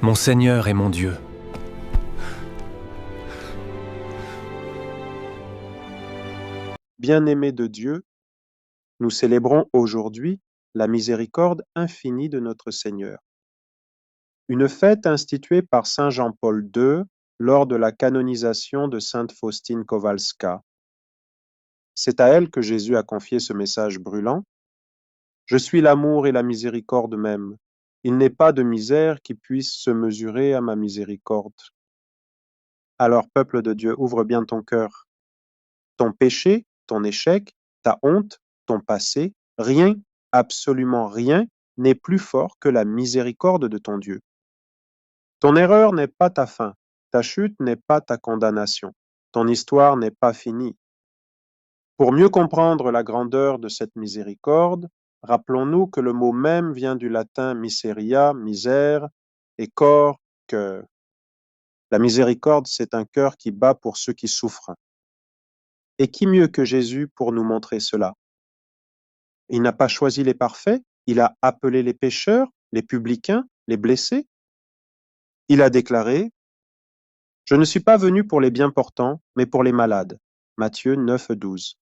mon Seigneur et mon Dieu. Bien-aimés de Dieu, nous célébrons aujourd'hui la miséricorde infinie de notre Seigneur. Une fête instituée par saint Jean-Paul II lors de la canonisation de sainte Faustine Kowalska. C'est à elle que Jésus a confié ce message brûlant. Je suis l'amour et la miséricorde même. Il n'est pas de misère qui puisse se mesurer à ma miséricorde. Alors, peuple de Dieu, ouvre bien ton cœur. Ton péché, ton échec, ta honte, ton passé, rien, absolument rien, n'est plus fort que la miséricorde de ton Dieu. Ton erreur n'est pas ta fin, ta chute n'est pas ta condamnation, ton histoire n'est pas finie. Pour mieux comprendre la grandeur de cette miséricorde, rappelons-nous que le mot même vient du latin miseria, misère, et cor, cœur. La miséricorde, c'est un cœur qui bat pour ceux qui souffrent. Et qui mieux que Jésus pour nous montrer cela? Il n'a pas choisi les parfaits, il a appelé les pécheurs, les publicains, les blessés. Il a déclaré « Je ne suis pas venu pour les bien portants, mais pour les malades ». Matthieu 9, 12.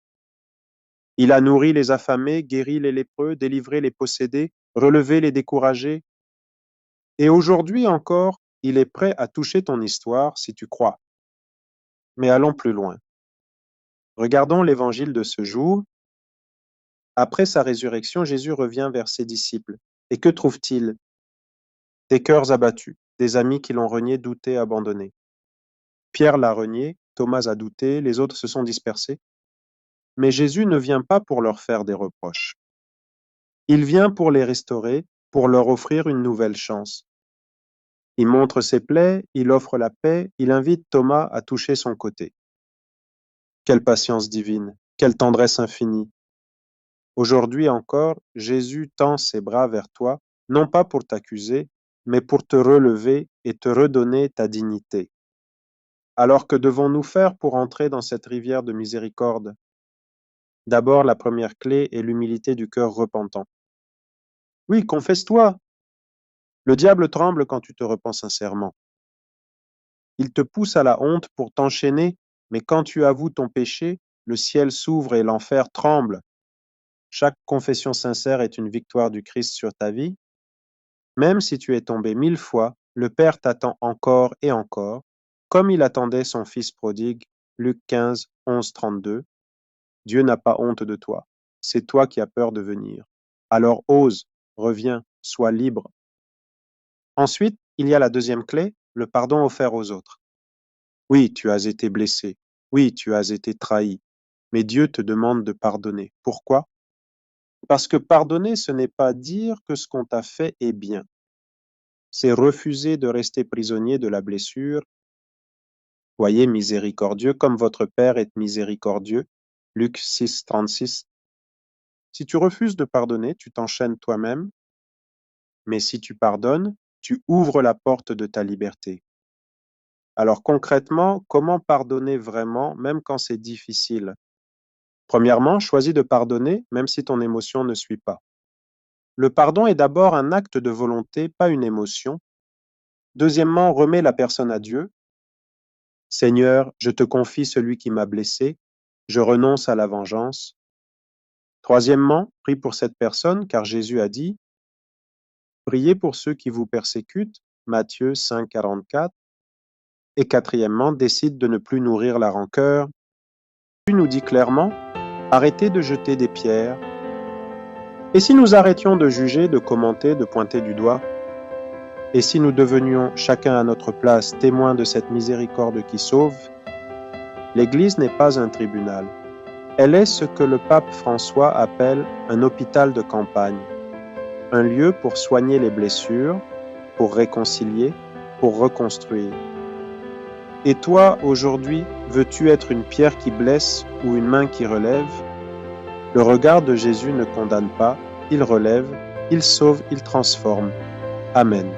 Il a nourri les affamés, guéri les lépreux, délivré les possédés, relevé les découragés. Et aujourd'hui encore, il est prêt à toucher ton histoire si tu crois. Mais allons plus loin. Regardons l'évangile de ce jour. Après sa résurrection, Jésus revient vers ses disciples. Et que trouve-t-il? Des cœurs abattus, des amis qui l'ont renié, douté, abandonné. Pierre l'a renié, Thomas a douté, les autres se sont dispersés. Mais Jésus ne vient pas pour leur faire des reproches. Il vient pour les restaurer, pour leur offrir une nouvelle chance. Il montre ses plaies, il offre la paix, il invite Thomas à toucher son côté. Quelle patience divine, quelle tendresse infinie. Aujourd'hui encore, Jésus tend ses bras vers toi, non pas pour t'accuser, mais pour te relever et te redonner ta dignité. Alors que devons-nous faire pour entrer dans cette rivière de miséricorde? D'abord, la première clé est l'humilité du cœur repentant. Oui, confesse-toi. Le diable tremble quand tu te repens sincèrement. Il te pousse à la honte pour t'enchaîner, mais quand tu avoues ton péché, le ciel s'ouvre et l'enfer tremble. Chaque confession sincère est une victoire du Christ sur ta vie. Même si tu es tombé 1000 fois, le Père t'attend encore et encore, comme il attendait son Fils prodigue, Luc 15, 11, 32. Dieu n'a pas honte de toi, c'est toi qui as peur de venir. Alors ose, reviens, sois libre. Ensuite, il y a la deuxième clé, le pardon offert aux autres. Oui, tu as été blessé, oui, tu as été trahi, mais Dieu te demande de pardonner. Pourquoi? Parce que pardonner, ce n'est pas dire que ce qu'on t'a fait est bien. C'est refuser de rester prisonnier de la blessure. Voyez, miséricordieux, comme votre Père est miséricordieux. Luc 6, 36. Si tu refuses de pardonner, tu t'enchaînes toi-même, mais si tu pardonnes, tu ouvres la porte de ta liberté. Alors concrètement, comment pardonner vraiment, même quand c'est difficile? Premièrement, choisis de pardonner, même si ton émotion ne suit pas. Le pardon est d'abord un acte de volonté, pas une émotion. Deuxièmement, remets la personne à Dieu. Seigneur, je te confie celui qui m'a blessé, je renonce à la vengeance. Troisièmement, prie pour cette personne, car Jésus a dit, priez pour ceux qui vous persécutent, Matthieu 5, 44. Et quatrièmement, décide de ne plus nourrir la rancœur. Jésus nous dit clairement, arrêtez de jeter des pierres. Et si nous arrêtions de juger, de commenter, de pointer du doigt? Et si nous devenions chacun à notre place témoins de cette miséricorde qui sauve? L'Église n'est pas un tribunal. Elle est ce que le pape François appelle un hôpital de campagne, un lieu pour soigner les blessures, pour réconcilier, pour reconstruire. Et toi, aujourd'hui, veux-tu être une pierre qui blesse ou une main qui relève? Le regard de Jésus ne condamne pas, il relève, il sauve, il transforme. Amen.